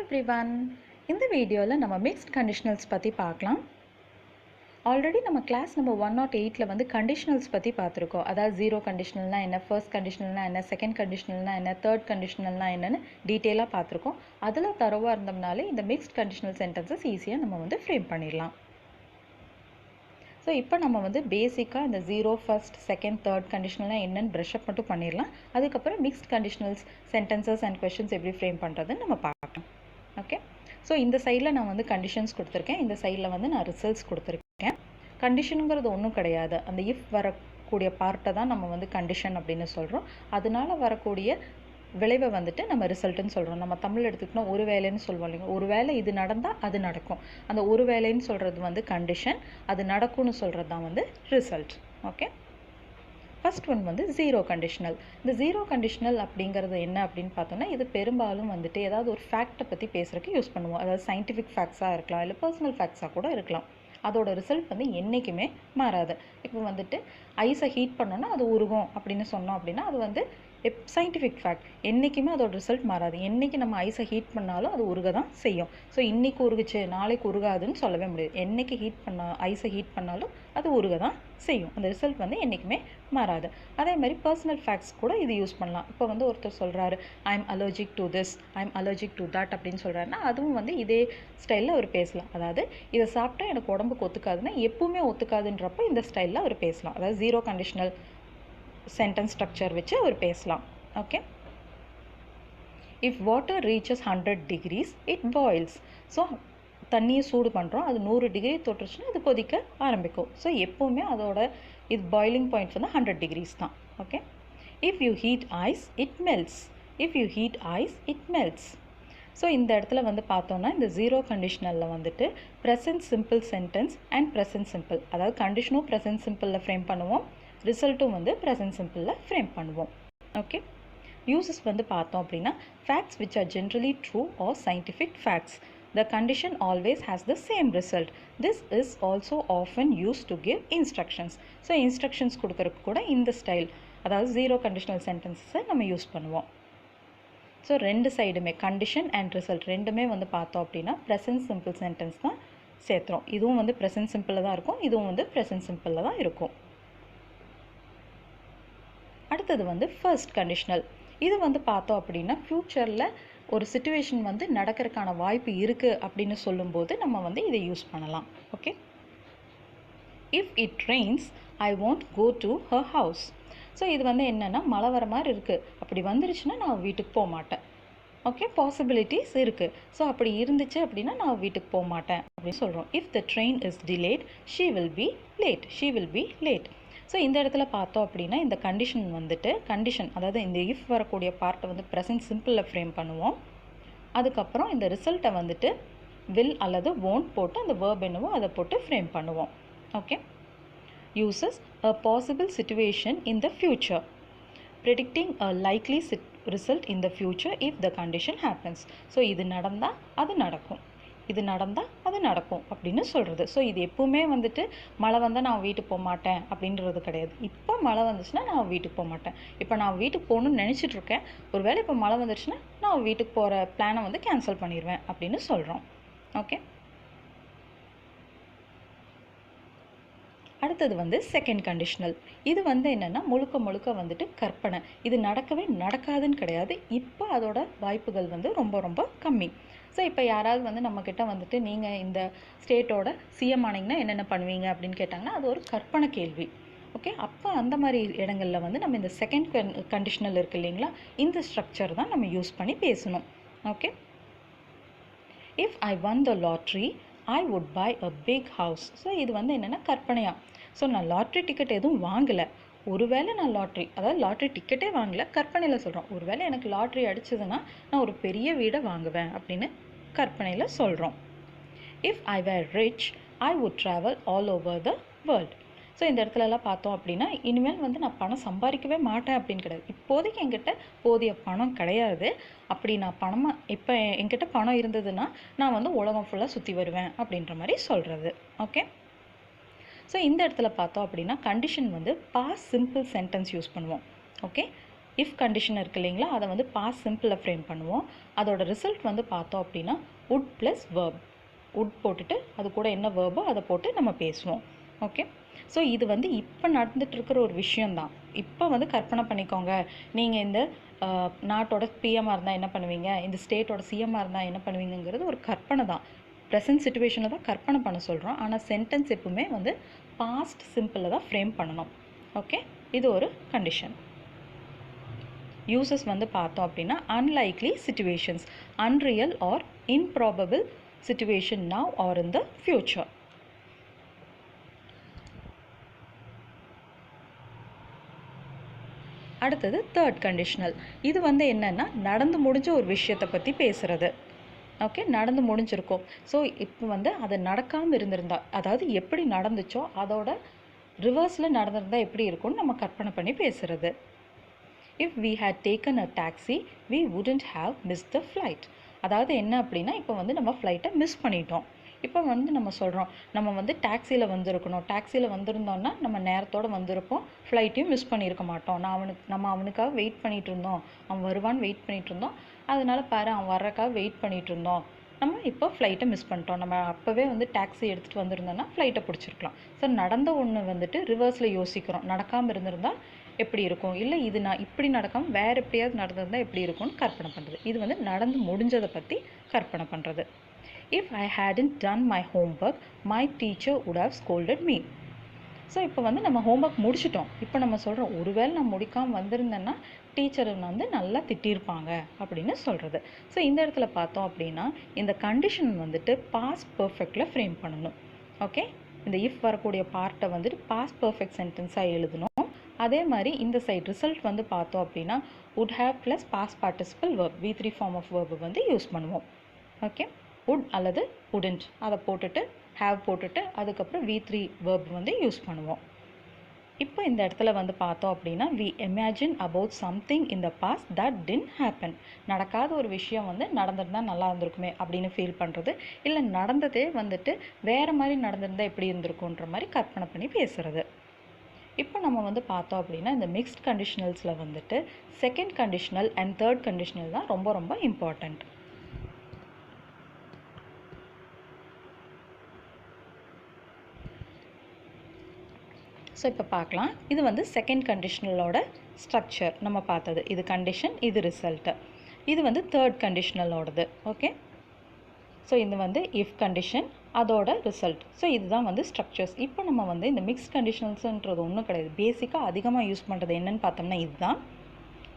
everyone. இந்த வீடியோவில் நம்ம மிக்ஸ்ட் கண்டிஷனல்ஸ் பற்றி பார்க்கலாம். ஆல்ரெடி நம்ம கிளாஸ் நம்பர் 108 வந்து கண்டிஷனல்ஸ் பற்றி பார்த்துருக்கோம். அதாவது ஜீரோ கண்டிஷனல்னா என்ன, ஃபர்ஸ்ட் கண்டிஷனல்னா என்ன, செகண்ட் கண்டிஷனல்னா என்ன, தேர்ட் கண்டிஷனல்னா என்னன்னு டீட்டெயிலாக பார்த்துருக்கோம். அதில் தரவாக இருந்தோம்னாலே இந்த மிக்ஸ்ட் கண்டிஷனல் சென்டென்சஸ் ஈஸியாக நம்ம வந்து ஃப்ரேம் பண்ணிடலாம். ஸோ இப்போ நம்ம வந்து பேசிக்காக இந்த ஜீரோ, ஃபர்ஸ்ட், செகண்ட், தேர்ட் கண்டிஷனல்னால் என்னென்னு ப்ரஷ்அப் மட்டும் பண்ணிடலாம். அதுக்கப்புறம் mixed conditionals sentences and questions எப்படி ஃப்ரேம் பண்ணுறதுன்னு நம்ம பார்க்கலாம். ஓகே, ஸோ இந்த சைடில் நான் வந்து கண்டிஷன்ஸ் கொடுத்துருக்கேன், இந்த சைடில் வந்து நான் ரிசல்ட்ஸ் கொடுத்துருக்கேன். கண்டிஷனுங்கிறது ஒன்றும் கிடையாது, அந்த இஃப் வரக்கூடிய பார்ட்டை தான் நம்ம வந்து கண்டிஷன் அப்படின்னு சொல்கிறோம். அதனால வரக்கூடிய விளைவை வந்துட்டு நம்ம ரிசல்ட்டுன்னு சொல்கிறோம். நம்ம தமிழ் எடுத்துக்கிட்டோம் ஒரு வேலைன்னு சொல்லுவோம் இல்லைங்க, ஒரு வேலை இது நடந்தால் அது நடக்கும். அந்த ஒரு வேலைன்னு சொல்கிறது வந்து கண்டிஷன், அது நடக்கும்னு சொல்கிறது தான் வந்து ரிசல்ட். ஓகே, ஃபர்ஸ்ட் ஒன் வந்து ஜீரோ கண்டிஷனல். இந்த ஜீரோ கண்டிஷனல் அப்படிங்கிறது என்ன அப்படின்னு பார்த்தோன்னா, இது பெரும்பாலும் வந்துட்டு ஏதாவது ஒரு ஃபேக்டை பற்றி பேசுகிறதுக்கு யூஸ் பண்ணுவோம். அதாவது சயின்டிஃபிக் ஃபேக்ட்ஸாக இருக்கலாம், இல்லை பர்சனல் ஃபேக்ட்ஸாக கூட இருக்கலாம். அதோட ரிசல்ட் வந்து என்றைக்குமே மாறாது. இப்போ வந்துட்டு ஐஸை ஹீட் பண்ணோன்னா அது உருகும் அப்படின்னு சொன்னோம் அப்படின்னா அது வந்து சயின்டிஃபிக் ஃபேக்ட். என்றைக்குமே அதோட ரிசல்ட் மாறாது. என்றைக்கு நம்ம ஐஸை ஹீட் பண்ணாலும் அது உருக தான் செய்யும். ஸோ இன்றைக்கி உருகுச்சு நாளைக்கு உருகாதுன்னு சொல்லவே முடியாது. என்றைக்கு ஐஸை ஹீட் பண்ணாலும் அது உருக தான் செய்யும். அந்த ரிசல்ட் வந்து என்றைக்குமே மாறாது. அதே மாதிரி பர்சனல் ஃபேக்ட்ஸ் கூட இது யூஸ் பண்ணலாம். இப்போ வந்து ஒருத்தர் சொல்கிறாரு I am allergic to this, I am allergic to that அப்படின்னு சொல்கிறாருன்னா அதுவும் வந்து இதே ஸ்டைலில் அவர் பேசலாம். அதாவது இதை சாப்பிட்டா எனக்கு உடம்புக்கு ஒத்துக்காதுன்னா எப்பவுமே ஒத்துக்காதுன்றப்போ இந்த ஸ்டைலில் அவர் பேசலாம். அதாவது ஜீரோ கண்டிஷனல் சென்டென்ஸ் ஸ்ட்ரக்சர் வச்சு அவர் பேசலாம். Okay, if water reaches 100 degrees it boils. So தண்ணியை சூடு பண்ணுறோம், அது 100 டிகிரி தொட்டுருச்சுன்னா அது கொதிக்க ஆரம்பிக்கும். ஸோ எப்போவுமே அதோட இது பாயிலிங் பாயிண்ட் வந்து 100 degrees தான். Okay, if you heat ice it melts, if you heat ice it melts. So இந்த இடத்துல வந்து பார்த்தோன்னா இந்த ஜீரோ கண்டிஷனலில் வந்துட்டு present simple sentence and present simple, அதாவது கண்டிஷனும் ப்ரெசன்ட் சிம்பிளில் ஃப்ரேம் பண்ணுவோம், ரிசல்ட்டும் வந்து ப்ரெசன்ட் சிம்பிளில் ஃப்ரேம் பண்ணுவோம். ஓகே, யூசஸ் வந்து பார்த்தோம் அப்படின்னா facts which are generally true or scientific facts, the condition always has the same result. This is also often used to give instructions. So instructions கொடுக்கறதுக்கு கூட இந்த ஸ்டைல், அதாவது ஜீரோ கண்டிஷனல் சென்டென்ஸை நம்ம யூஸ் பண்ணுவோம். ஸோ ரெண்டு சைடுமே கண்டிஷன் அண்ட் ரிசல்ட் ரெண்டுமே வந்து பார்த்தோம் அப்படின்னா ப்ரெசன்ட் சிம்பிள் சென்டென்ஸ் தான் சேர்த்துறோம். இதுவும் வந்து ப்ரெசன்ட் சிம்பிளில் தான் இருக்கும், இதுவும் வந்து ப்ரெசன்ட் சிம்பிளில் தான் இருக்கும். அடுத்தது வந்து ஃபர்ஸ்ட் கண்டிஷனல். இது வந்து பார்த்தோம் அப்படின்னா ஃப்யூச்சரில் ஒரு சிச்சுவேஷன் வந்து நடக்கிறதுக்கான வாய்ப்பு இருக்குது அப்படின்னு சொல்லும்போது நம்ம வந்து இதை யூஸ் பண்ணலாம். Okay, if it rains I want go to her house. So இது வந்து என்னென்னா மழை வர மாதிரி இருக்குது, அப்படி வந்துருச்சுன்னா நான் வீட்டுக்கு போக மாட்டேன். ஓகே, பாசிபிலிட்டிஸ் இருக்குது. ஸோ அப்படி இருந்துச்சு அப்படின்னா நான் வீட்டுக்கு போக மாட்டேன் அப்படின்னு சொல்கிறோம். If the train is delayed she will be late, she will be late. So இந்த இடத்துல பார்த்தோம் அப்படின்னா இந்த கண்டிஷன் வந்துட்டு கண்டிஷன், அதாவது இந்த இஃப் வரக்கூடிய பார்ட்டை வந்து ப்ரெசன்ட் சிம்பிளில் ஃப்ரேம் பண்ணுவோம். அதுக்கப்புறம் இந்த ரிசல்ட்டை வந்துட்டு வில் அல்லது won't போட்டு அந்த verb என்னவோ அதை போட்டு ஃப்ரேம் பண்ணுவோம். Okay, uses a possible situation in the future, predicting a likely result in the future if the condition happens. So இது நடந்தால் அது நடக்கும், இது நடந்தால் அது நடக்கும் அப்படின்னு சொல்கிறது. ஸோ இது எப்பவுமே வந்துட்டு மழை வந்தால் நான் வீட்டுக்கு போக மாட்டேன் அப்படின்றது கிடையாது. இப்போ மழை வந்துச்சுன்னா நான் வீட்டுக்கு போக மாட்டேன், இப்போ நான் வீட்டுக்கு போகணுன்னு நினச்சிட்ருக்கேன், ஒரு வேளை இப்போ மழை வந்துடுச்சுன்னா நான் வீட்டுக்கு போகிற பிளானை வந்து கேன்சல் பண்ணிடுவேன் அப்படின்னு சொல்கிறோம். ஓகே, அடுத்தது வந்து செகண்ட் கண்டிஷனல். இது வந்து என்னென்னா முழுக்க வந்துட்டு கற்பனை, இது நடக்கவே நடக்காதுன்னு கிடையாது, இப்போ அதோட வாய்ப்புகள் வந்து ரொம்ப ரொம்ப கம்மி. ஸோ இப்போ யாராவது வந்து நம்மக்கிட்ட வந்துட்டு நீங்கள் இந்த ஸ்டேட்டோட சிஎம் ஆனீங்கன்னா என்னென்ன பண்ணுவீங்க அப்படின்னு கேட்டாங்கன்னா அது ஒரு கற்பனை கேள்வி. ஓகே, அப்போ அந்த மாதிரி இடங்களில் வந்து நம்ம இந்த செகண்ட் கண்டிஷனல் இருக்குது இல்லைங்களா, இந்த ஸ்ட்ரக்சர் தான் நம்ம யூஸ் பண்ணி பேசணும். Okay, if I won the lottery I would buy a big house. So இது வந்து என்னென்னா கற்பனையாக. ஸோ நான் லாட்ரி டிக்கெட் எதுவும் வாங்கலை, ஒருவேளை நான் அதாவது லாட்ரி டிக்கெட்டே வாங்கலை, கற்பனையில் சொல்கிறோம். ஒருவேளை எனக்கு லாட்ரி அடிச்சதுன்னா நான் ஒரு பெரிய வீடை வாங்குவேன் அப்படின்னு கற்பனையில் சொல்கிறோம். If I were rich I would travel all over the world. So இந்த இடத்துலலாம் பார்த்தோம் அப்படின்னா இனிமேல் வந்து நான் பணம் சம்பாதிக்கவே மாட்டேன் அப்படின்னு கிடையாது. இப்போதைக்கு என்கிட்ட போதிய பணம் கிடையாது, அப்படி நான் இப்போ என்கிட்ட பணம் இருந்ததுன்னா நான் வந்து உலகம் ஃபுல்லாக சுற்றி வருவேன் அப்படின்ற மாதிரி சொல்கிறது. ஓகே, ஸோ இந்த இடத்துல பார்த்தோம் அப்படின்னா கண்டிஷன் வந்து பாஸ்ட் சிம்பிள் சென்டென்ஸ் யூஸ் பண்ணுவோம். ஓகே, இஃப் கண்டிஷன் இருக்கு இல்லைங்களா, அதை வந்து பாஸ்ட் சிம்பிளில் ஃப்ரேம் பண்ணுவோம். அதோட ரிசல்ட் வந்து பார்த்தோம் அப்படின்னா would ப்ளஸ் verb. would போட்டுட்டு அது கூட என்ன வேர்போ அதை போட்டு நம்ம பேசுவோம். ஓகே, ஸோ இது வந்து இப்போ நடந்துட்டு இருக்கிற ஒரு விஷயந்தான். இப்போ வந்து கற்பனை பண்ணிக்கோங்க, நீங்கள் இந்த நாட்டோட பிஎம்மாக இருந்தால் என்ன பண்ணுவீங்க, இந்த ஸ்டேட்டோட சிஎம்மாக இருந்தால் என்ன பண்ணுவீங்கிறது ஒரு கற்பனை தான். ப்ரெசன்ட் சிச்சுவேஷனை தான் கற்பனை பண்ண சொல்கிறோம். ஆனால் சென்டென்ஸ் எப்பவுமே வந்து பாஸ்ட் சிம்பிளில் தான் ஃப்ரேம் பண்ணணும். ஓகே, இது ஒரு கண்டிஷன். யூசஸ் வந்து பார்த்தோம் அப்படின்னா unlikely situations, unreal or improbable situation now or in the future. அடுத்தது தேர்ட் கண்டிஷனல். இது வந்து என்னன்னா நடந்து முடிஞ்ச ஒரு விஷயத்தை பற்றி பேசுறது. ஓகே, நடந்து முடிஞ்சிருக்கும். ஸோ இப்போ வந்து அது நடக்காமல் இருந்திருந்தா, அதாவது எப்படி நடந்துச்சோ அதோட ரிவர்ஸில் நடந்திருந்தால் எப்படி இருக்கும்னு நம்ம கற்பனை பண்ணி பேசுறது. If we had taken a taxi, we wouldn't have missed the flight. அதாவது என்ன அப்படின்னா, இப்போ வந்து நம்ம ஃப்ளைட்டை மிஸ் பண்ணிட்டோம். இப்போ வந்து நம்ம சொல்கிறோம், நம்ம வந்து டாக்ஸியில் வந்திருக்கணும், டாக்ஸியில் வந்திருந்தோன்னா நம்ம நேரத்தோடு வந்திருப்போம், ஃப்ளைட்டையும் மிஸ் பண்ணியிருக்க மாட்டோம். நம்ம அவனுக்காக வெயிட் பண்ணிகிட்டு இருந்தோம், அவன் வருவான்னு வெயிட் பண்ணிகிட்டு இருந்தோம், அதனால பாரு அவன் வர்றக்காக வெயிட் பண்ணிகிட்டு இருந்தோம், நம்ம இப்போ ஃப்ளைட்டை மிஸ் பண்ணிட்டோம். நம்ம அப்போவே வந்து டாக்ஸி எடுத்துகிட்டு வந்திருந்தோன்னா ஃப்ளைட்டை பிடிச்சிருக்கலாம். ஸோ நடந்த ஒன்று வந்துட்டு ரிவர்ஸில் யோசிக்கிறோம், நடக்காமல் இருந்திருந்தால் எப்படி இருக்கும், இல்லை இது நான் இப்படி நடக்காமல் வேறு எப்படியாவது நடந்திருந்தால் எப்படி இருக்கும்னு கற்பனை பண்ணுறது. இது வந்து நடந்து முடிஞ்சதை பற்றி கற்பனை பண்ணுறது. If I hadn't done my homework my teacher would have scolded me. So இப்போ வந்து நம்ம ஹோம்ஒர்க் முடிச்சிட்டோம். இப்போ நம்ம சொல்கிறோம், ஒருவேளை நான் முடிக்காமல் வந்திருந்தேன்னா டீச்சரை வந்து நல்லா திட்டியிருப்பாங்க அப்படின்னு சொல்கிறது. ஸோ இந்த இடத்துல பார்த்தோம் அப்படின்னா இந்த கண்டிஷன் வந்துட்டு பாஸ்ட் பர்ஃபெக்டில் ஃப்ரேம் பண்ணணும். ஓகே, இந்த இஃப் வரக்கூடிய பார்ட்டை வந்துட்டு பாஸ்ட் பர்ஃபெக்ட் சென்டென்ஸாக எழுதணும். அதே மாதிரி இந்த சைட் ரிசல்ட் வந்து பார்த்தோம் அப்படின்னா would have plus past participle verb, V3 form of verb வந்து யூஸ் பண்ணுவோம். ஓகே, would அல்லது wouldn't அதை போட்டுட்டு have போட்டுட்டு அதுக்கப்புறம் V3 verb வந்து யூஸ் பண்ணுவோம். இப்போ இந்த இடத்துல வந்து பார்த்தோம் அப்படின்னா we imagine about something in the past that didn't happen. நடக்காத ஒரு விஷயம் வந்து நடந்திருந்தால் நல்லா இருந்திருக்குமே அப்படின்னு ஃபீல் பண்ணுறது, இல்லை நடந்ததே வந்துட்டு வேறு மாதிரி நடந்திருந்தால் எப்படி இருந்திருக்குன்ற மாதிரி கற்பனை பண்ணி பேசுகிறது. இப்போ நம்ம வந்து பார்த்தோம் அப்படின்னா இந்த மிக்ஸ்ட் கண்டிஷனல்ஸில் வந்துட்டு second conditional and third conditional தான் ரொம்ப ரொம்ப இம்பார்ட்டண்ட். ஸோ இப்போ பார்க்கலாம், இது வந்து செகண்ட் கண்டிஷனலோட ஸ்ட்ரக்சர் நம்ம பார்த்தது. இது கண்டிஷன், இது ரிசல்ட்டு. இது வந்து தேர்ட் கண்டிஷனலோடது. ஓகே, ஸோ இது வந்து இஃப் கண்டிஷன், அதோட ரிசல்ட். ஸோ இதுதான் வந்து ஸ்ட்ரக்சர்ஸ். இப்போ நம்ம வந்து இந்த மிக்ஸ் கண்டிஷனல்ஸுன்றது ஒன்றும் கிடையாது. பேசிக்காக அதிகமாக யூஸ் பண்ணுறது என்னென்னு பார்த்தோம்னா இதுதான்.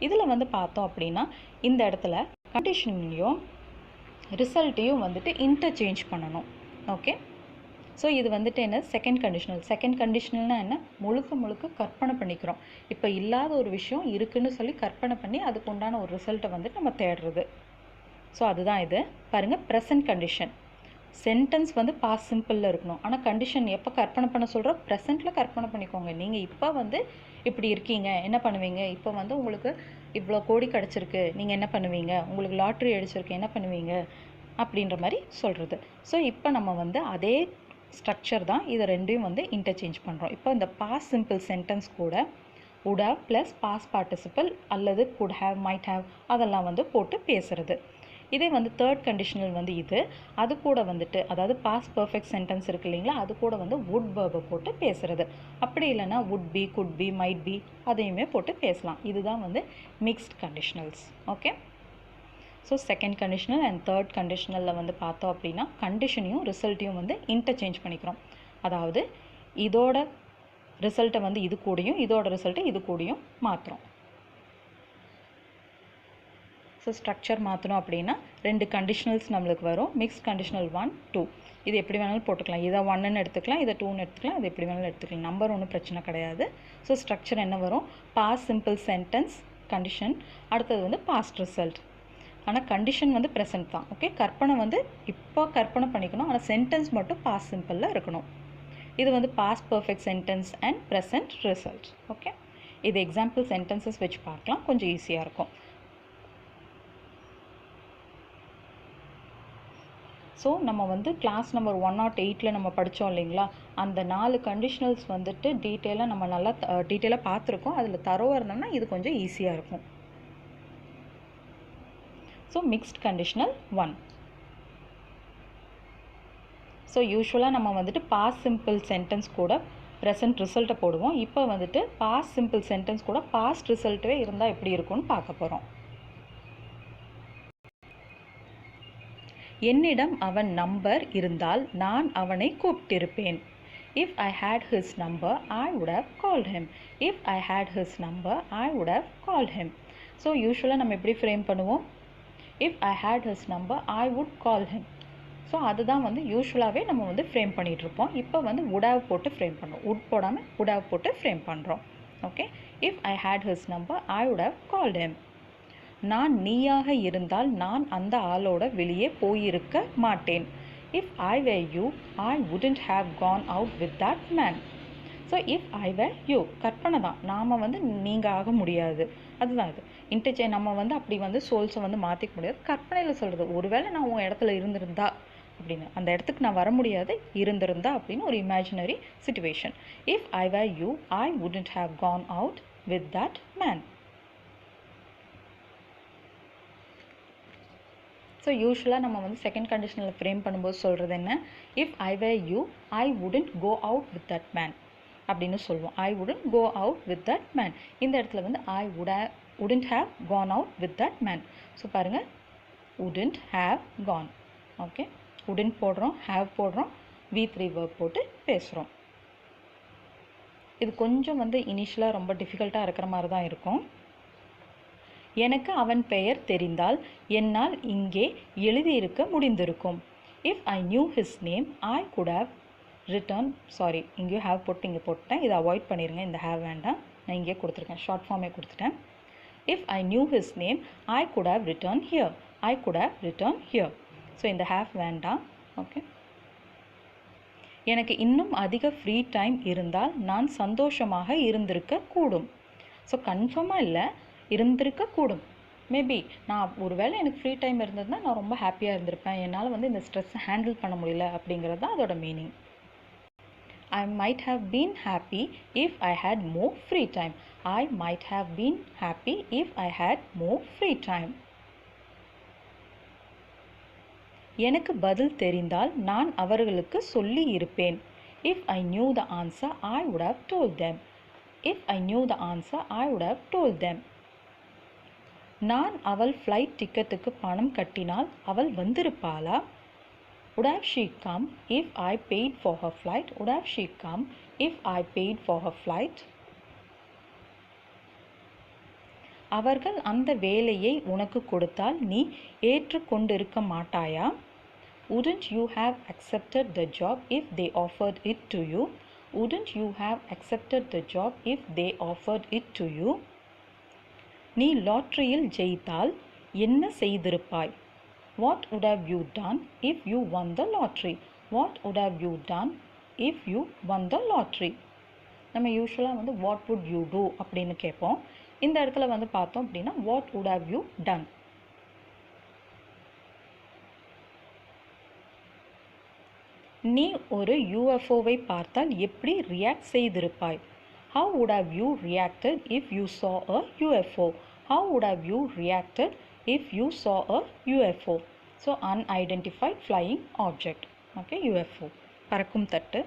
இதில் வந்து பார்த்தோம் அப்படின்னா இந்த இடத்துல கண்டிஷனையும் ரிசல்ட்டையும் வந்துட்டு இன்டர்சேஞ்ச் பண்ணணும். ஓகே, ஸோ இது வந்துட்டு என்ன, செகண்ட் கண்டிஷனல். செகண்ட் கண்டிஷனல்னால் என்ன, முழுக்க கற்பனை பண்ணிக்கிறோம். இப்போ இல்லாத ஒரு விஷயம் இருக்குன்னு சொல்லி கற்பனை பண்ணி அதுக்கு உண்டான ஒரு ரிசல்ட்டை வந்துட்டு நம்ம தேடுறது. ஸோ அதுதான் இது. பாருங்கள், ப்ரெசன்ட் கண்டிஷன். சென்டென்ஸ் வந்து பாஸ்ட் சிம்பிளில் இருக்கணும், ஆனால் கண்டிஷன் எப்போ கற்பனை பண்ண சொல்கிறோம், ப்ரெசென்ட்டில் கற்பனை பண்ணிக்கோங்க. நீங்கள் இப்போ வந்து இப்படி இருக்கீங்க, என்ன பண்ணுவீங்க, இப்போ வந்து உங்களுக்கு இவ்வளோ கோடி கிடச்சிருக்கு, நீங்கள் என்ன பண்ணுவீங்க, உங்களுக்கு லாட்ரி அடிச்சிருக்கு, என்ன பண்ணுவீங்க அப்படின்ற மாதிரி சொல்கிறது. ஸோ இப்போ நம்ம வந்து அதே ஸ்ட்ரக்சர் தான், இதை ரெண்டையும் வந்து இன்டர்சேஞ்ச் பண்ணுறோம். இப்போ இந்த பாஸ்ட் சிம்பிள் சென்டென்ஸ் கூட would have plus past participle அல்லது could have, might have அதெல்லாம் வந்து போட்டு பேசுகிறது. இதே வந்து தேர்ட் கண்டிஷனல் வந்து இது, அது கூட வந்துட்டு அதாவது பாஸ்ட் பர்ஃபெக்ட் சென்டென்ஸ் இருக்கு இல்லைங்களா, அது கூட வந்து would verb போட்டு பேசுகிறது. அப்படி இல்லைன்னா would be, could be, might be அதையுமே போட்டு பேசலாம். இதுதான் வந்து mixed conditionals. Okay, so second conditional and third கண்டிஷனலில் வந்து பார்த்தோம் அப்படின்னா கண்டிஷனையும் ரிசல்ட்டையும் வந்து இன்டர்சேஞ்ச் பண்ணிக்கிறோம். அதாவது இதோட ரிசல்ட்டை வந்து இது கூடயும், இதோட ரிசல்ட்டை இது கூடயும் மாற்றுறோம். ஸோ ஸ்ட்ரக்சர் மாற்றணும் அப்படின்னா ரெண்டு கண்டிஷனல்ஸ் நம்மளுக்கு வரும். மிக்ஸ்ட் கண்டிஷனல் 1, 2 இது எப்படி வேணாலும் போட்டுக்கலாம். இதை 1ன்னு எடுத்துக்கலாம், இதை 2ன்னு எடுத்துக்கலாம், இது எப்படி வேணாலும் எடுத்துக்கலாம். நம்பர் ஒன்றும் பிரச்சனை கிடையாது. ஸோ ஸ்ட்ரக்சர் என்ன வரும், பாஸ்ட் சிம்பிள் சென்டென்ஸ் கண்டிஷன், அடுத்தது வந்து பாஸ்ட் ரிசல்ட். ஆனால் கண்டிஷன் வந்து ப்ரெசென்ட் தான். ஓகே, கற்பனை வந்து இப்போ கற்பனை பண்ணிக்கணும், ஆனால் சென்டென்ஸ் மட்டும் பாஸ்ட் சிம்பிளில் இருக்கணும். இது வந்து past perfect sentence and present result. Okay, இது எக்ஸாம்பிள் சென்டென்சஸ் வச்சு பார்க்கலாம், கொஞ்சம் ஈஸியாக இருக்கும். ஸோ நம்ம வந்து கிளாஸ் நம்பர் 108 நம்ம படித்தோம் இல்லைங்களா, அந்த 4 கண்டிஷனல்ஸ் வந்துட்டு டீட்டெயிலாக நம்ம நல்லா டீட்டெயிலாக பார்த்துருக்கோம். அதில் தரோவாக இருந்தோம்னா இது கொஞ்சம் ஈஸியாக இருக்கும். So mixed conditional 1. ஸோ யூஸ்வலாக நம்ம வந்துட்டு பாஸ்ட் சிம்பிள் சென்டென்ஸ் கூட ப்ரெசன்ட் ரிசல்ட்டை போடுவோம். இப்போ வந்துட்டு பாஸ்ட் சிம்பிள் சென்டென்ஸ் கூட பாஸ்ட் ரிசல்ட்டே இருந்தால் எப்படி இருக்கும்னு பார்க்க போகிறோம். என்னிடம் அவன் நம்பர் இருந்தால் நான் அவனை கூப்பிட்டிருப்பேன். If I had his number, I would have called him. If I had his number, I would have called him. So யூஸ்வலாக நம்ம எப்படி ஃப்ரேம் பண்ணுவோம்? If I had his number, I would call him. So அதுதான் வந்து யூஸ்வலாகவே நம்ம வந்து frame பண்ணிகிட்ருப்போம். இப்போ வந்து would have போட்டு ஃப்ரேம் பண்ணுறோம். would போடாமல் would have போட்டு ஃப்ரேம் பண்ணுறோம். Okay. If I had his number, I would have called him. நான் நீயாக இருந்தால் நான் அந்த ஆளோட வெளியே போயிருக்க மாட்டேன். If I were you, I wouldn't have gone out with that man. So if I were you, கற்பனை தான், நாம் வந்து நீங்கள் ஆக முடியாது. அதுதான் இது இன்டர்சேஞ்ச். நம்ம வந்து அப்படி வந்து சோல்ஸை வந்து மாற்றிக்க முடியாது. கற்பனையில் சொல்கிறது, ஒருவேளை நான் உன் இடத்துல இருந்திருந்தா அப்படின்னு, அந்த இடத்துக்கு நான் வர முடியாது, இருந்திருந்தா அப்படின்னு ஒரு imaginary situation. If I were you, I wouldn't have gone out with that man. So யூஸ்வலாக நம்ம வந்து செகண்ட் கண்டிஷனில் ஃப்ரேம் பண்ணும்போது சொல்கிறது என்ன? If I were you, I wouldn't go out with that man அப்படின்னு சொல்லுவோம். I wouldn't go out with that man. இந்த இடத்துல வந்து I wouldn't have gone out with that man. So பாருங்கள், wouldn't have gone. Okay, wouldn't போடுறோம், have போடுறோம், V3 verb போட்டு பேசுகிறோம். இது கொஞ்சம் வந்து இனிஷியலாக ரொம்ப டிஃபிகல்ட்டாக இருக்கிற மாதிரி தான் இருக்கும். எனக்கு அவன் பெயர் தெரிந்தால் என்னால் இங்கே எழுதியிருக்க முடிந்திருக்கும். If I knew his name, I could have written. Sorry, இங்கேயும் ஹேவ் போட்டு இங்கே போட்டேன். இதை அவாய்ட் பண்ணிடுங்க, இந்த ஹேவ் வேண்டாம், நான் இங்கே கொடுத்துருக்கேன், ஷார்ட் ஃபார்மே கொடுத்துட்டேன். If I knew his name, I could have return here. I could have return here. So இந்த ஹேவ் வேண்டாம். ஓகே. எனக்கு இன்னும் அதிக ஃப்ரீ டைம் இருந்தால் நான் சந்தோஷமாக இருந்திருக்க கூடும். ஸோ கன்ஃபார்மாக இல்லை, இருந்திருக்கக்கூடும். மேபி நான் ஒரு வேளை எனக்கு ஃப்ரீ டைம் இருந்ததுன்னா நான் ரொம்ப ஹாப்பியாக இருந்திருப்பேன், என்னால் வந்து இந்த ஸ்ட்ரெஸ்ஸை ஹேண்டில் பண்ண முடியல அப்படிங்கிறது தான் அதோட meaning. I might have been happy if I had more free time. I might have been happy if I had more free time. எனக்கு பதில் தெரிந்தால் நான் அவர்களுக்கு சொல்லி இருப்பேன். If I knew the answer, I would have told them. If I knew the answer, I would have told them. நான் அவள் flight டிக்கெட்டுக்கு பணம் கட்டினால் அவள் வந்திருப்பாளா? Would have she come if I paid for her flight? Would have she come if I paid for her flight? அவர்கள் அந்த வேலையை உனக்கு கொடுத்தால் நீ ஏற்றுக்கொண்டிருக்க மாட்டாயா? Wouldn't you have accepted the job if they offered it to you? Wouldn't you have accepted the job if they offered it to you? நீ லாட்டரியில் ஜெயித்தால் என்ன செய்திருப்பாய்? What would have you done if you won the lottery? What would have you done if you won the lottery? நம்ம யூஸ்வலாக வந்து what would you do அப்படின்னு கேட்போம். இந்த இடத்துல வந்து பார்த்தோம் அப்படின்னா what would have you done? நீ ஒரு UFOவை பார்த்தால் எப்படி react செய்திருப்பாய்? How would have you reacted if you saw a UFO? How would have you reacted if you saw a UFO? So unidentified flying object. Okay, UFO. பறக்கும் தட்டு.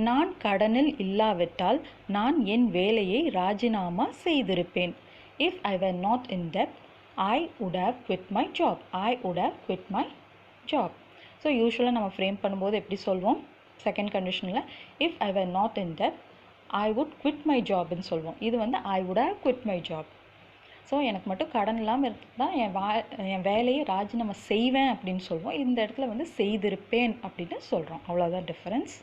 நான் கடனில் இல்லாவிட்டால் நான் என் வேலையை ராஜினாமா செய்திருப்பேன். If I were not in debt, I would have quit my job. I would have quit my job. So யூஸ்வலாக நம்ம ஃப்ரேம் பண்ணும்போது எப்படி சொல்வோம்? செகண்ட் கண்டிஷனில் if I were not in debt, I would quit my jobன்னு சொல்வோம். இது வந்து I would have quit my job. So எனக்கு மட்டும் கடன் இல்லாமல் இருந்தால் என் வேலையை ராஜினாமா செய்வேன் அப்படின்னு சொல்லுவோம். இந்த இடத்துல வந்து செய்திருப்பேன் அப்படின்னு சொல்கிறோம். அவ்வளோதான் டிஃப்ரென்ஸ்.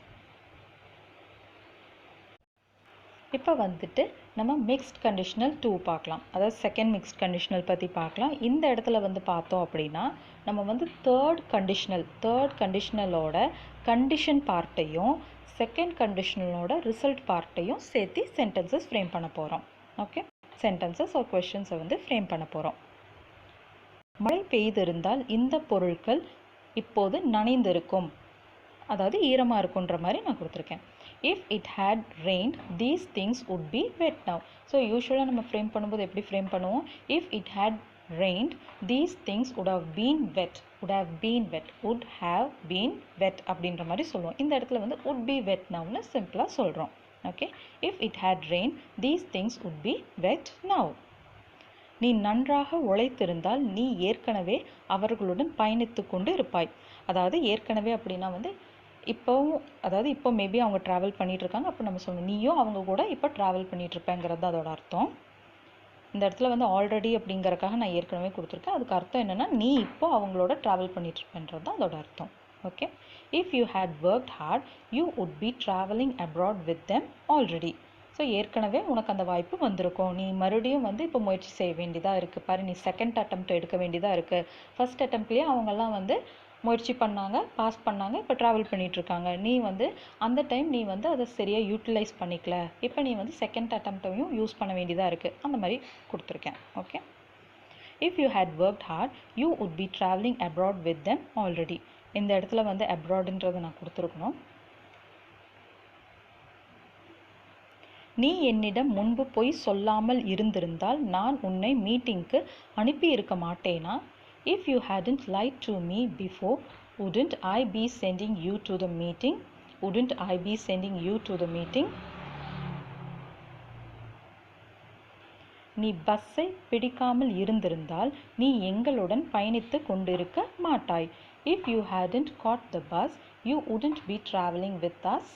இப்போ வந்துட்டு நம்ம மிக்ஸ்ட் கண்டிஷனல் 2 பார்க்கலாம். அதாவது செகண்ட் மிக்ஸ்ட் கண்டிஷனல் பற்றி பார்க்கலாம். இந்த இடத்துல வந்து பார்த்தோம் அப்படின்னா நம்ம வந்து தேர்ட் கண்டிஷனலோட கண்டிஷன் பார்ட்டையும் செகண்ட் கண்டிஷனலோட ரிசல்ட் பார்ட்டையும் சேர்த்து சென்டென்சஸ் ஃப்ரேம் பண்ண போகிறோம். ஓகே, சென்டென்சஸ் ஒரு கொஷின்ஸை வந்து ஃப்ரேம் பண்ண போகிறோம். மழை பெய்திருந்தால் இந்த பொருட்கள் இப்போது நனைந்திருக்கும், அதாவது ஈரமாக இருக்குன்ற மாதிரி நான் கொடுத்துருக்கேன். if it had rained these things would be wet now. So யூஸ்வலாக நம்ம ஃப்ரேம் பண்ணும்போது எப்படி ஃப்ரேம் பண்ணுவோம், if it had rained these things would have been wet, would have been wet, would have been wet அப்படின்ற மாதிரி சொல்லுவோம். இந்த இடத்துல வந்து would be wet nowன்னு சிம்பிளாக சொல்கிறோம். Okay, if it had rained these things would be wet now. நீ நன்றாக உழைத்திருந்தால் நீ ஏற்கனவே அவர்களுடன் பயணித்து கொண்டு இருப்பாய். அதாவது ஏற்கனவே அப்படின்னா வந்து இப்போவும், அதாவது இப்போ மேபி அவங்க ட்ராவல் பண்ணிட்டு இருக்காங்க, அப்போ நம்ம சொல்லணும் நீயும் அவங்க கூட இப்போ ட்ராவல் பண்ணிட்டு இருப்பேங்கிறது தான் அதோட அர்த்தம். இந்த இடத்துல வந்து ஆல்ரெடி அப்படிங்கறக்காக நான் ஏற்கனவே கொடுத்துருக்கேன். அதுக்கு அர்த்தம் என்னன்னா நீ இப்போ அவங்களோட ட்ராவல் பண்ணிட்டு இருப்பேன்றது தான் அதோட அர்த்தம். Okay, if you had worked hard you would be traveling abroad with them already. So ஏற்கனவே உனக்கு அந்த வாய்ப்பு வந்திருக்கும், நீ மறுபடியும் வந்து இப்போ முயற்சி செய்ய வேண்டியதாக இருக்குது. பாரு, நீ செகண்ட் அட்டெம்ப்ட் எடுக்க வேண்டியதாக இருக்குது. ஃபர்ஸ்ட் அட்டெம்ப்ட்லேயே அவங்கெல்லாம் வந்து முயற்சி பண்ணாங்க, பாஸ் பண்ணாங்க, இப்போ ட்ராவல் பண்ணிகிட்ருக்காங்க. நீ வந்து அந்த டைம் நீ வந்து அதை சரியாக யூட்டிலைஸ் பண்ணிக்கல, இப்போ நீ வந்து செகண்ட் அட்டெம்ப்டையும் யூஸ் பண்ண வேண்டியதாக இருக்குது. அந்த மாதிரி கொடுத்துருக்கேன். Okay, if you had worked hard you would be traveling abroad with them already. இந்த இடத்துல வந்து அப்ராட்ன்றதை நான் கொடுத்துருக்கணும். நீ என்னிடம் முன்பு போய் சொல்லாமல் இருந்திருந்தால் நான் உன்னை மீட்டிங்க்கு அனுப்பி இருக்க மாட்டேனா? If you hadn't lied to me before, wouldn't I be sending you to the meeting? Wouldn't I be sending you to the meeting? நீ பஸ்ஸை பிடிக்காமல் இருந்திருந்தால் நீ எங்களுடன் பயணித்து கொண்டிருக்க மாட்டாய். If you hadn't caught the bus, you wouldn't be traveling with us.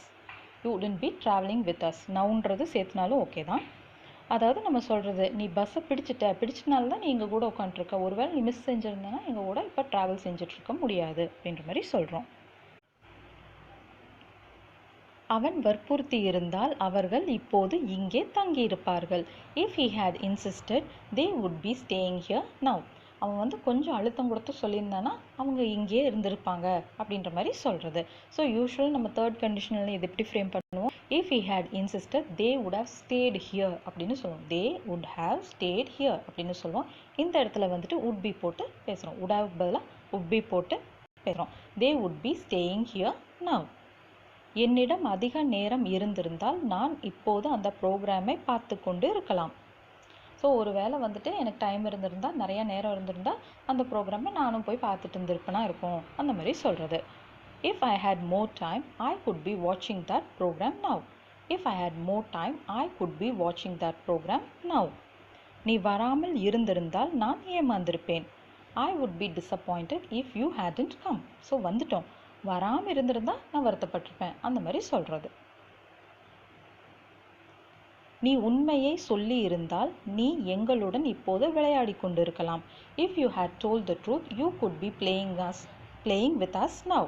You wouldn't be traveling with us. நவுன்றது சேர்த்துனாலும் ஓகே தான். அதாவது நம்ம சொல்கிறது, நீ பஸ்ஸை பிடிச்சிட்டனால தான் நீ எங்கள் கூட உட்காந்துருக்க, ஒருவேளை நீ மிஸ் செஞ்சுருந்தனா எங்கள் கூட இப்போ ட்ராவல் செஞ்சிட்ருக்க முடியாது அப்படின்ற மாதிரி சொல்கிறோம். அவன் வற்புறுத்தி இருந்தால் அவர்கள் இப்போது இங்கே தங்கியிருப்பார்கள். If he had insisted, they would be staying here now. அவன் வந்து கொஞ்சம் அழுத்தம் கொடுத்து சொல்லியிருந்தானா அவங்க இங்கேயே இருந்திருப்பாங்க அப்படின்ற மாதிரி சொல்கிறது. ஸோ யூஸ்வல் நம்ம தேர்ட் கண்டிஷனில் இது எப்படி ஃப்ரேம் பண்ணுவோம், if he had insisted they would have stayed here அப்படின்னு சொல்லுவோம். they would have stayed here அப்படின்னு சொல்லுவோம். இந்த இடத்துல வந்துட்டு would be போட்டு பேசுகிறோம், would have பதிலாக would be போட்டு பேசுகிறோம். they would be staying here now. என்னிடம் அதிக நேரம் இருந்திருந்தால் நான் இப்போது அந்த ப்ரோக்ராமை பார்த்து கொண்டு இருக்கலாம். ஸோ ஒரு வேளை வந்துட்டு எனக்கு டைம் இருந்திருந்தால், நிறைய நேரம் இருந்திருந்தால் அந்த ப்ரோக்ராமை நானும் போய் பார்த்துட்டு இருந்திருப்பேனா இருக்கும், அந்த மாதிரி சொல்கிறது. If I had more time I could be வாட்சிங் that program now. If I had more time I could be வாட்சிங் தட் ப்ரோக்ராம் நவ். நீ வராமல் இருந்திருந்தால் நான் ஏமாந்திருப்பேன். I would be disappointed if you hadn't come. So வந்துட்டோம், வராமல் இருந்திருந்தால் நான் வருத்தப்பட்டிருப்பேன், அந்த மாதிரி சொல்கிறது. நீ உண்மையை சொல்லி இருந்தால் நீ எங்களுடன் இப்போது விளையாடி கொண்டிருக்கலாம். If you had told the truth, you could be playing with us now.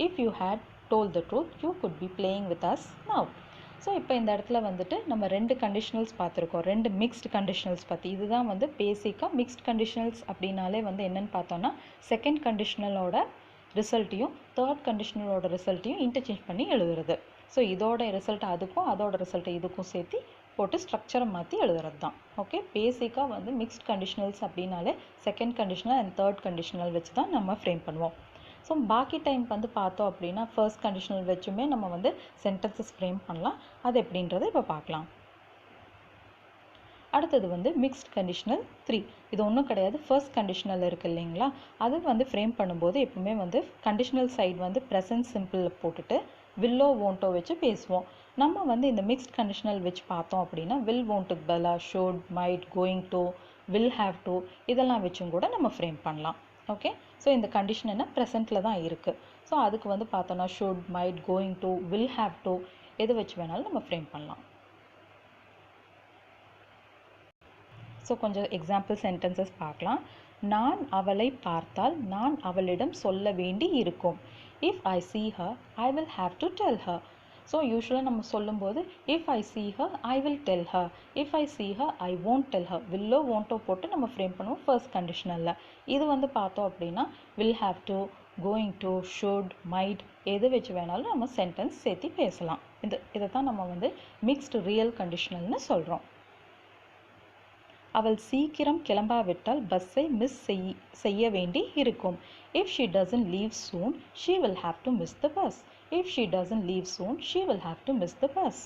If you had told the truth, you could be playing with us now. So இப்போ இந்த இடத்துல வந்துட்டு நம்ம ரெண்டு கண்டிஷனல்ஸ் பார்த்துருக்கோம், ரெண்டு மிக்ஸ்டு கண்டிஷனல்ஸ் பற்றி. இதுதான் வந்து பேசிக்காக மிக்ஸ்ட் கண்டிஷனல்ஸ் அப்படின்னாலே வந்து என்னென்னு பார்த்தோன்னா செகண்ட் கண்டிஷனலோட ரிசல்ட்டையும் தேர்ட் கண்டிஷனலோட ரிசல்ட்டையும் இன்டர்சேஞ்ச் பண்ணி எழுதுறது. ஸோ இதோட ரிசல்ட் அதுக்கும் அதோட ரிசல்ட்டை இதுக்கும் சேர்த்து போட்டு ஸ்ட்ரக்சரை மாற்றி எழுதுறது தான். ஓகே, பேசிக்காக வந்து மிக்ஸ்ட் கண்டிஷனல்ஸ் அப்படின்னாலே second conditional and third conditional வச்சு தான் நம்ம ஃப்ரேம் பண்ணுவோம். ஸோ பாக்கி டைம் வந்து பார்த்தோம் அப்படின்னா ஃபர்ஸ்ட் கண்டிஷனல் வச்சுமே நம்ம வந்து சென்டென்சஸ் ஃப்ரேம் பண்ணலாம். அது எப்படின்றத இப்போ பார்க்கலாம். அடுத்தது வந்து மிக்ஸ்ட் கண்டிஷனல் 3. இது ஒன்றும் கிடையாது, ஃபர்ஸ்ட் கண்டிஷனல் இருக்குது இல்லைங்களா, அது வந்து ஃப்ரேம் பண்ணும்போது எப்பவுமே வந்து கண்டிஷனல் சைடு வந்து ப்ரெசன்ட் சிம்பிளில் போட்டுட்டு வில்லோ ஓன்ட்டோ வச்சு பேசுவோம். நம்ம வந்து இந்த மிக்ஸ்ட் கண்டிஷனல் வச்சு பார்த்தோம் அப்படின்னா வில் ஓன்ட்டுக்கு பதிலாக should, might, going to, will have to இதெல்லாம் வச்சும் கூட நம்ம ஃப்ரேம் பண்ணலாம். ஓகே, ஸோ இந்த கண்டிஷன் என்ன ப்ரெசென்ட்டில் தான் இருக்குது. ஸோ அதுக்கு வந்து பார்த்தோன்னா should, might, going to, will have to எது வச்சு வேணாலும் நம்ம ஃப்ரேம் பண்ணலாம். ஸோ கொஞ்சம் எக்ஸாம்பிள் சென்டென்சஸ் பார்க்கலாம். நான் அவளை பார்த்தால் நான் அவளிடம் சொல்ல வேண்டி இருக்கும். If I see her, I will have to tell her. So யூஸ்வலாக நம்ம சொல்லும்போது if I see her, I will tell her. If I see her, I won't tell her. Willow won't போட்டு நம்ம ஃப்ரேம் பண்ணுவோம் ஃபர்ஸ்ட் கண்டிஷனலில். இது வந்து பார்த்தோம் அப்படின்னா will have to, going to, should, might எது வச்சு வேணாலும் நம்ம சென்டென்ஸ் சேர்த்து பேசலாம். இதை தான் நம்ம வந்து மிக்ஸ்டு ரியல் கண்டிஷனல்னு சொல்கிறோம். அவள் சீக்கிரம் கிளம்பாவிட்டால் பஸ்ஸை மிஸ் செய்ய வேண்டி இருக்கும். If she doesn't leave soon, she will have to miss the bus. If she doesn't leave soon, she will have to miss the bus.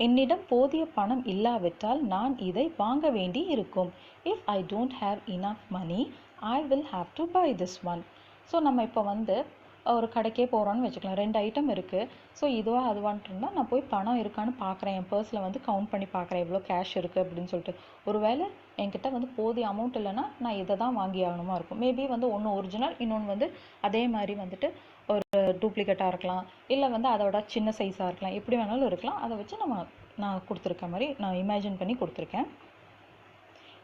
என்னிடம் போதிய பணம் இல்லாவிட்டால் நான் இதை வாங்க வேண்டி இருக்கும். If I don't have enough money, I will have to buy this one. So நம்ம இப்போ வந்து ஒரு கடைக்கே போகிறோன்னு வச்சுக்கலாம். 2 ஐட்டம் இருக்குது. ஸோ இதுவா அதுவான்ட்டு இருந்தால் நான் போய் பணம் இருக்கான்னு பார்க்குறேன். என் பர்ஸில் வந்து கவுண்ட் பண்ணி பார்க்குறேன் எவ்வளோ கேஷ் இருக்குது அப்படின்னு சொல்லிட்டு. ஒருவேளை என்கிட்ட வந்து போதிய அமௌண்ட் இல்லைன்னா நான் இதை தான் வாங்கி ஆகணுமா இருக்கும். மேபி வந்து ஒன்று ஒரிஜினல், இன்னொன்று வந்து அதே மாதிரி வந்துட்டு ஒரு டூப்ளிகேட்டாக இருக்கலாம், இல்லை வந்து அதோட சின்ன சைஸாக இருக்கலாம், எப்படி வேணாலும் இருக்கலாம். அதை வச்சு நான் கொடுத்துருக்க மாதிரி நான் இமேஜின் பண்ணி கொடுத்துருக்கேன்.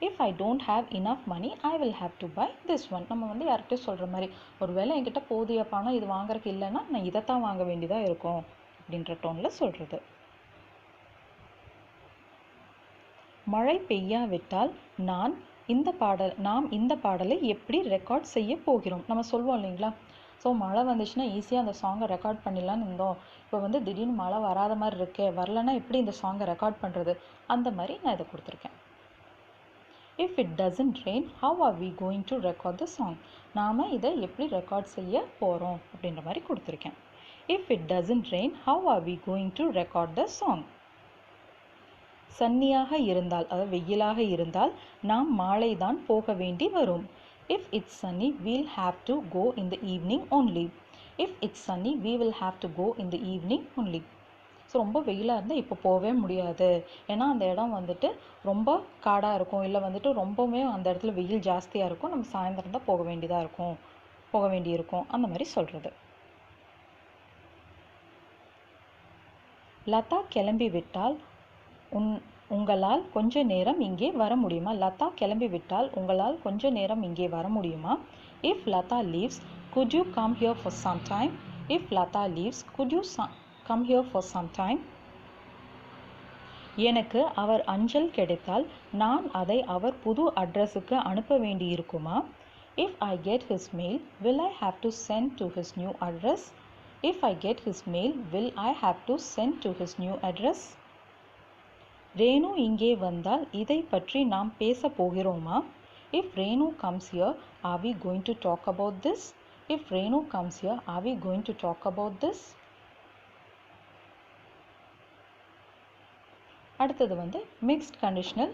If I don't have enough money, I will have to buy this one. நம்ம வந்து யார்கிட்டயும் சொல்கிற மாதிரி, ஒருவேளை என்கிட்ட போதிய பணம் இது வாங்குறதுக்கு இல்லைன்னா நான் இதைத்தான் வாங்க வேண்டியதாக இருக்கும் அப்படின்ற டோனில் சொல்கிறது. மழை பெய்யாவிட்டால் நாம் இந்த பாடலை எப்படி ரெக்கார்ட் செய்ய போகிறோம். நம்ம சொல்வோம் இல்லைங்களா, ஸோ மழை வந்துச்சுன்னா ஈஸியாக அந்த சாங்கை ரெக்கார்ட் பண்ணிடலான்னு இருந்தோம். இப்போ வந்து திடீர்னு மழை வராத மாதிரி இருக்கே, வரலன்னா எப்படி இந்த சாங்கை ரெக்கார்ட் பண்ணுறது, அந்த மாதிரி நான் இதை கொடுத்துருக்கேன். If it doesn't rain, how are we going to record the song? நாம் இதை எப்படி ரெக்கார்ட் செய்ய போகிறோம் அப்படின்ற மாதிரி கொடுத்துருக்கேன். If it doesn't rain, how are we going to record the song? சன்னியாக இருந்தால், அதாவது வெயிலாக இருந்தால் நாம் மாலை தான் போக வேண்டி வரும். If it's sunny, we'll have to go in the evening only. If it's sunny, we will have to go in the evening only. So ரொம்ப வெயிலாக இருந்தால் இப்போ போகவே முடியாது, ஏன்னா அந்த இடம் வந்துட்டு ரொம்ப காடாக இருக்கும், இல்லை வந்துட்டு ரொம்பவுமே அந்த இடத்துல வெயில் ஜாஸ்தியாக இருக்கும், நம்ம சாயந்தரம் தான் போக வேண்டியிருக்கும் அந்த மாதிரி சொல்கிறது. லதா கிளம்பி விட்டால் உங்களால் கொஞ்ச நேரம் இங்கே வர முடியுமா? லதா கிளம்பி விட்டால் உங்களால் கொஞ்ச நேரம் இங்கே வர முடியுமா? If Lata leaves, could you come here for some time? If Lata leaves, could you come here for some time? எனக்கு அவர் அஞ்சல் கிடைத்தால் நான் அதை அவர் புது அட்ரஸுக்கு அனுப்ப வேண்டி இருக்குமா? If I get his mail, will I have to send to his new address? If I get his mail, will I have to send to his new address? Renu இங்கே வந்தால் இதை பற்றி நாம் பேச போகிறோமா? If Renu comes here, are we going to talk about this? If Renu comes here, are we going to talk about this? அடுத்தது வந்து mixed conditional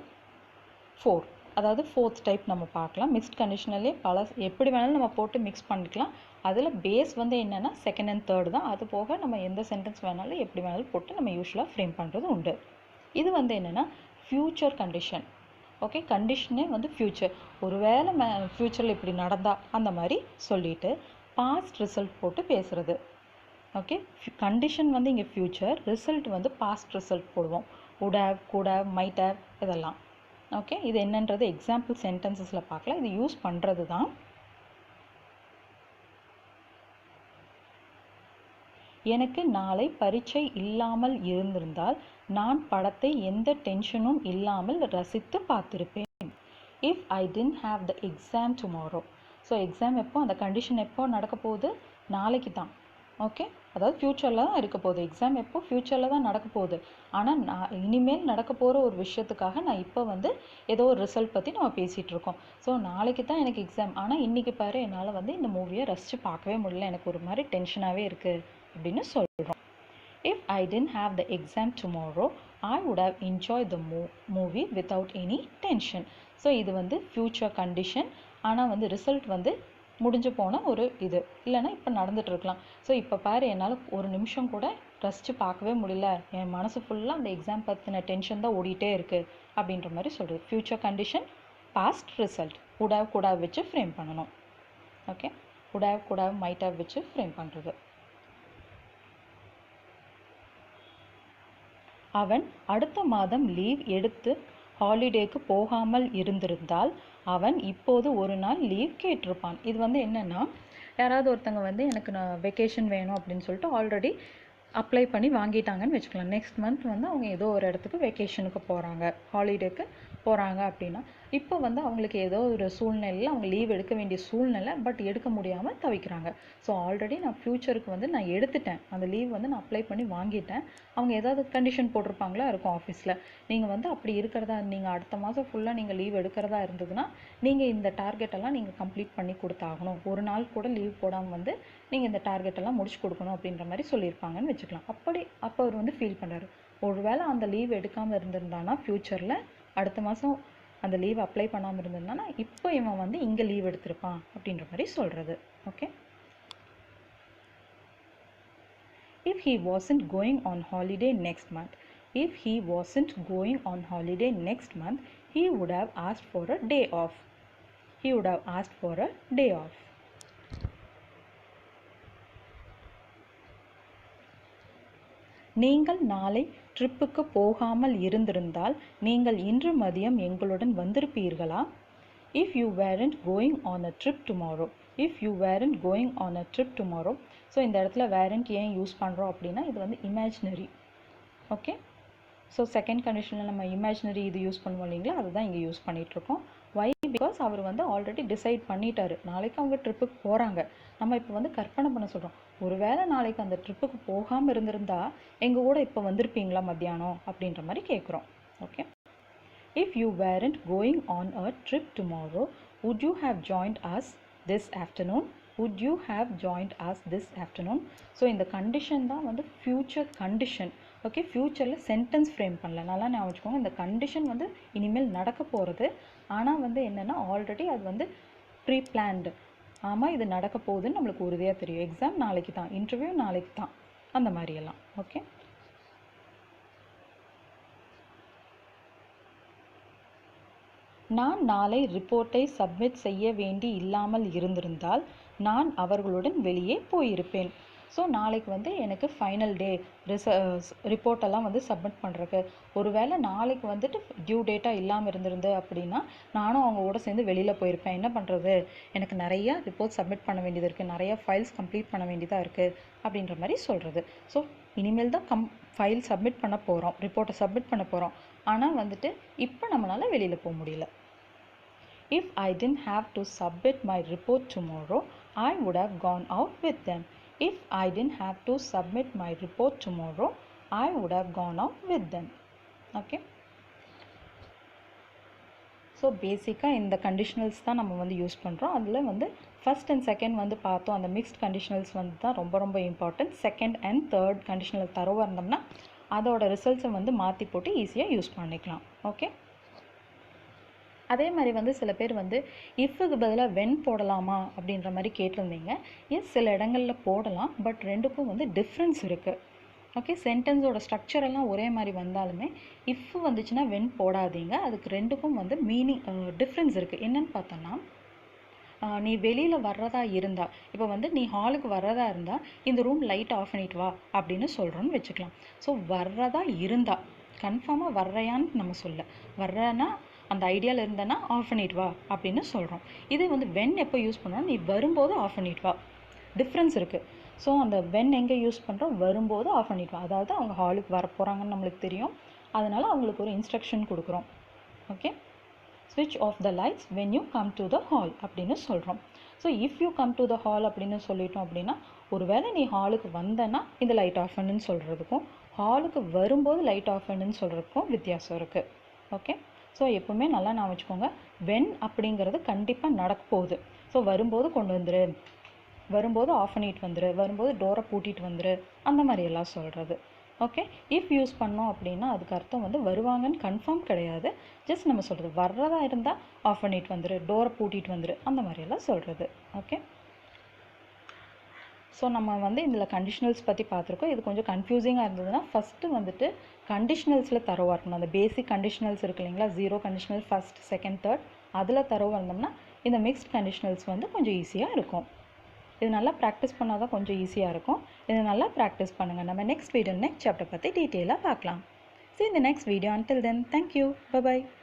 4, அதாவது 4th டைப் நம்ம பார்க்கலாம். மிக்ஸ்ட் கண்டிஷனல்லே எப்படி வேணாலும் நம்ம போட்டு மிக்ஸ் பண்ணிக்கலாம். அதில் பேஸ் வந்து என்னென்னா செகண்ட் அண்ட் தேர்ட் தான். அது போக நம்ம எந்த சென்டென்ஸ் வேணாலும் எப்படி வேணாலும் போட்டு நம்ம யூஸ்வலாக ஃப்ரேம் பண்ணுறது உண்டு. இது வந்து என்னென்னா ஃப்யூச்சர் கண்டிஷன். ஓகே, கண்டிஷனே வந்து ஃப்யூச்சர், ஒருவேளை ஃப்யூச்சரில் இப்படி நடந்தால் அந்த மாதிரி சொல்லிட்டு பாஸ்ட் ரிசல்ட் போட்டு பேசுகிறது. ஓகே, கண்டிஷன் வந்து இங்கே ஃப்யூச்சர், ரிசல்ட் வந்து பாஸ்ட் ரிசல்ட் போடுவோம். would have, could have, might have இதெல்லாம். ஓகே, இது என்னன்றது எக்ஸாம்பிள் சென்டென்சஸில் பார்க்கலாம். இது யூஸ் பண்ணுறது தான். எனக்கு நாளை பரீட்சை இல்லாமல் இருந்திருந்தால் நான் படத்தை எந்த டென்ஷனும் இல்லாமல் ரசித்து பார்த்திருப்பேன். If I didn't have the exam tomorrow. So exam எப்போ, அந்த கண்டிஷன் எப்போ நடக்க போகுது? நாளைக்கு தான். ஓகே, அதாவது ஃப்யூச்சரில் தான் இருக்க போகுது. எக்ஸாம் எப்போ? ஃப்யூச்சரில் தான் நடக்க போகுது. ஆனால் நான் இனிமேல் நடக்க போகிற ஒரு விஷயத்துக்காக நான் இப்போ வந்து ஏதோ ஒரு ரிசல்ட் பற்றி நம்ம பேசிகிட்டு இருக்கோம். ஸோ நாளைக்கு தான் எனக்கு எக்ஸாம், ஆனால் இன்றைக்கி பாரு என்னால் வந்து இந்த மூவியை ரசித்து பார்க்கவே முடியல, எனக்கு ஒரு மாதிரி டென்ஷனாகவே இருக்குது அப்படின்னு சொல்கிறோம். If I didn't have the exam tomorrow, I would have enjoyed the movie without any tension. So இது வந்து ஃப்யூச்சர் கண்டிஷன், ஆனால் வந்து ரிசல்ட் வந்து முடிஞ்சு போன ஒரு இது, இல்லைன்னா இப்போ நடந்துட்டு இருக்கலாம். ஸோ இப்போ பாரு என்னால் ஒரு நிமிஷம் கூட ரசித்து பார்க்கவே முடியல, என் மனசு ஃபுல்லாக அந்த எக்ஸாம் பற்றின டென்ஷன் தான் ஓடிட்டே இருக்குது அப்படின்ற மாதிரி சொல்கிறது. Future condition, past result, would have, could have வச்சு ஃப்ரேம் பண்ணணும். Okay, would have, could have, might have வச்சு ஃப்ரேம் பண்ணுறது. அவன் அடுத்த மாதம் லீவ் எடுத்து ஹாலிடேக்கு போகாமல் இருந்திருந்தால் அவன் இப்போது ஒரு நாள் லீவ் கேட்டிருப்பான். இது வந்து என்னென்னா, யாராவது ஒருத்தங்க வந்து எனக்கு நான் வெக்கேஷன் வேணும் அப்படின்னு சொல்லிட்டு ஆல்ரெடி அப்ளை பண்ணி வாங்கிட்டாங்கன்னு வச்சுக்கலாம். நெக்ஸ்ட் மந்த் வந்து அவங்க ஏதோ ஒரு இடத்துக்கு வெக்கேஷனுக்கு போகிறாங்க, ஹாலிடேக்கு போகிறாங்க அப்படின்னா இப்போ வந்து அவங்களுக்கு ஏதோ ஒரு சூழ்நிலையில் அவங்க லீவ் எடுக்க வேண்டிய சூழ்நிலை, பட் எடுக்க முடியாமல் தவிக்கிறாங்க. ஸோ ஆல்ரெடி நான் ஃப்யூச்சருக்கு வந்து நான் எடுத்துட்டேன், அந்த லீவ் வந்து நான் அப்ளை பண்ணி வாங்கிட்டேன். அவங்க ஏதாவது கண்டிஷன் போட்டிருப்பாங்களா இருக்கும் ஆஃபீஸில், நீங்கள் வந்து அப்படி இருக்கிறதா, நீங்கள் அடுத்த மாதம் ஃபுல்லாக நீங்கள் லீவ் எடுக்கிறதா இருந்ததுன்னா நீங்கள் இந்த டார்கெட்டெல்லாம் நீங்கள் கம்ப்ளீட் பண்ணி கொடுத்தாகணும், ஒரு நாள் கூட லீவ் போடாமல் வந்து நீங்கள் இந்த டார்கெட்டெல்லாம் முடிச்சு கொடுக்கணும் அப்படின்ற மாதிரி சொல்லியிருப்பாங்கன்னு வச்சுக்கலாம். அப்போ அவர் வந்து ஃபீல் பண்ணுறாரு, ஒருவேளை அந்த லீவ் எடுக்காமல் இருந்திருந்தானா ஃப்யூச்சரில் அடுத்த மாதம் அந்த லீவ் அப்ளை பண்ணாமல் இருந்திருந்தானா இப்போ இவன் வந்து இங்கே லீவ் எடுத்திருப்பான் அப்படின்ற மாதிரி சொல்கிறது. Okay, if he wasn't going on holiday next month, if he wasn't going on holiday next month, he would have asked for a day off. He would have asked for a day off. நீங்கள் நாளை ட்ரிப்புக்கு போகாமல் இருந்திருந்தால் நீங்கள் இன்று மதியம் எங்களுடன் வந்திருப்பீர்களா? If you weren't going on a trip tomorrow. If you weren't going on a trip tomorrow. So இந்த இடத்துல weren't ஏன் யூஸ் பண்ணுறோம் அப்படின்னா இது வந்து இமேஜினரி. ஓகே, ஸோ செகண்ட் கண்டிஷனில் நம்ம இமேஜினரி இது யூஸ் பண்ணுவோம் இல்லைங்களா, அதுதான் இங்கே யூஸ் பண்ணிகிட்ருக்கோம். வை? பிகாஸ் அவர் வந்து ஆல்ரெடி டிசைட் பண்ணிட்டாரு, நாளைக்கு அவங்க ட்ரிப்புக்கு போகிறாங்க. நம்ம இப்போ வந்து கற்பனை பண்ண சொல்கிறோம், ஒருவேளை நாளைக்கு அந்த ட்ரிப்புக்கு போகாமல் இருந்திருந்தா எங்கள் கூட இப்போ வந்திருப்பீங்களா மத்தியானம் அப்படின்ற மாதிரி கேட்குறோம். Okay, if you weren't going on a trip tomorrow, would you have joined us this afternoon? Would you have joined us this afternoon? So இந்த கண்டிஷன் தான் வந்து ஃப்யூச்சர் கண்டிஷன். ஓகே, ஃப்யூச்சரில் சென்டென்ஸ் ஃப்ரேம் பண்ணல, நல்லா ஞாபகம் வச்சுக்கோங்க. இந்த கண்டிஷன் வந்து இனிமேல் நடக்க போகிறது, ஆனால் வந்து என்னென்னா ஆல்ரெடி அது வந்து ப்ரீ பிளான்டு. ஆமாம், இது நடக்க போகுதுன்னு நம்மளுக்கு உறுதியாக தெரியும். எக்ஸாம் நாளைக்கு தான், இன்டர்வியூ நாளைக்கு தான், அந்த மாதிரியெல்லாம். ஓகே, நான் நாளை ரிப்போர்ட்டை சப்மிட் செய்ய வேண்டி இல்லாமல் இருந்திருந்தால் நான் அவர்களுடன் வெளியே போயிருப்பேன். ஸோ நாளைக்கு வந்து எனக்கு ஃபைனல் டே ரிப்போர்ட்டெல்லாம் வந்து சப்மிட் பண்ணுறக்கு, ஒருவேளை நாளைக்கு வந்துட்டு டியூ டேட்டாக இல்லாமல் இருந்திருந்து அப்படின்னா நானும் அவங்க கூட சேர்ந்து வெளியில் போயிருப்பேன். என்ன பண்ணுறது, எனக்கு நிறையா ரிப்போர்ட் சப்மிட் பண்ண வேண்டியது இருக்குது, நிறையா ஃபைல்ஸ் கம்ப்ளீட் பண்ண வேண்டியதாக இருக்குது அப்படின்ற மாதிரி சொல்கிறது. ஸோ இனிமேல் தான் ஃபைல் சப்மிட் பண்ண போகிறோம், ரிப்போர்ட்டை சப்மிட் பண்ண போகிறோம், ஆனால் வந்துட்டு இப்போ நம்மளால் வெளியில் போக முடியல. If I didn't have to submit my report tomorrow, I would have gone out with them. If I didn't have to submit my report tomorrow, I would have gone out with them. Okay, so பேசிக்காக இந்த conditionals தான் நம்ம வந்து use பண்ணுறோம். அதில் வந்து first and second வந்து பார்த்தோம், அந்த மிக்ஸ்ட் கண்டிஷனல்ஸ் வந்து தான் ரொம்ப ரொம்ப important. Second and third conditional தரவாக இருந்தோம்னா அதோட ரிசல்ட்ஸை வந்து மாற்றி போட்டு ஈஸியாக யூஸ் பண்ணிக்கலாம். ஓகே, அதே மாதிரி வந்து சில பேர் வந்து இஃப்க்கு பதிலாக வென் போடலாமா அப்படின்ற மாதிரி கேட்டிருந்தீங்க. எஸ், சில இடங்களில் போடலாம், பட் ரெண்டுக்கும் வந்து டிஃப்ரென்ஸ் இருக்குது. ஓகே, சென்டென்ஸோட ஸ்ட்ரக்சர் எல்லாம் ஒரே மாதிரி வந்தாலுமே இஃப் வந்துச்சுன்னா வென் போடாதீங்க, அதுக்கு ரெண்டுக்கும் வந்து மீனிங் டிஃப்ரென்ஸ் இருக்குது. என்னென்னு பார்த்தோன்னா, நீ வெளியில் வர்றதா இருந்தால், இப்போ வந்து நீ ஹாலுக்கு வர்றதா இருந்தால் இந்த ரூம் லைட் ஆஃப் பண்ணிட்டு வா அப்படின்னு சொல்கிறோன்னு வச்சுக்கலாம். ஸோ வர்றதா இருந்தால், கன்ஃபார்மாக வர்றையான்னு நம்ம சொல்ல, வர்றேன்னா அந்த ஐடியாவில் இருந்தேன்னா ஆஃப் பண்ணிட்டு வா அப்படின்னு சொல்கிறோம். இதே வந்து வென் எப்போ யூஸ் பண்ணுறோம், நீ வரும்போது ஆஃப் பண்ணிட்டு வா, டிஃப்ரென்ஸ் இருக்குது. ஸோ அந்த வென் எங்கே யூஸ் பண்ணுறோம், வரும்போது ஆஃப் பண்ணிட்டு வா, அதாவது அவங்க ஹாலுக்கு வர போகிறாங்கன்னு நம்மளுக்கு தெரியும், அதனால் அவங்களுக்கு ஒரு இன்ஸ்ட்ரக்ஷன் கொடுக்குறோம். ஓகே, ஸ்விட்ச் off the lights when you come to the hall அப்படின்னு சொல்கிறோம். So if you come to the hall அப்படின்னு சொல்லிட்டோம் அப்படின்னா, ஒருவேளை நீ ஹாலுக்கு வந்தேன்னா இந்த லைட் ஆஃப் பண்ணுன்னு சொல்கிறதுக்கும் ஹாலுக்கு வரும்போது லைட் ஆஃப் பண்ணுன்னு சொல்கிறதுக்கும் வித்தியாசம் இருக்குது. ஓகே, ஸோ எப்போவுமே நல்லா நான் வச்சுக்கோங்க, வென் அப்படிங்கிறது கண்டிப்பாக நடக்க போகுது. ஸோ வரும்போது கொண்டு வந்துரு, வரும்போது ஆஃப் பண்ணிட்டு வந்துரு, வரும்போது டோரை பூட்டிட்டு வந்துரு, அந்த மாதிரியெல்லாம் சொல்கிறது. ஓகே, இஃப் யூஸ் பண்ணோம் அப்படின்னா அதுக்கு அர்த்தம் வந்து வருவாங்கன்னு கன்ஃபார்ம் கிடையாது, ஜஸ்ட் நம்ம சொல்கிறது வர்றதா இருந்தால் ஆஃப் பண்ணிட்டு வந்துரு, டோரை பூட்டிட்டு வந்துரு, அந்த மாதிரியெல்லாம் சொல்கிறது. ஓகே, ஸோ நம்ம வந்து இதில் கண்டிஷனல்ஸ் பற்றி பார்த்துருக்கோம். இது கொஞ்சம் கன்ஃபியூசிங்காக இருந்ததுன்னா ஃபஸ்ட்டு வந்துட்டு கண்டிஷனல்ஸில் தரவாக இருக்கணும். அந்த பேசிக் கண்டிஷனல்ஸ் இருக்குது இல்லைங்களா, zero conditional, first, second, third, அதில் தரவாக இருந்தோம்னா இந்த மிக்ஸ்ட் கண்டிஷனல்ஸ் வந்து கொஞ்சம் ஈஸியாக இருக்கும். இது நல்லா ப்ராக்டிஸ் பண்ணால் தான் கொஞ்சம் ஈஸியாக இருக்கும். இது நல்லா ப்ராக்டிஸ் பண்ணுங்கள். நம்ம நெக்ஸ்ட் வீடியோ நெக்ஸ்ட் சாப்டர் பற்றி டீட்டெயிலாக பார்க்கலாம். See you in the next video. Until then, thank you. Bye bye.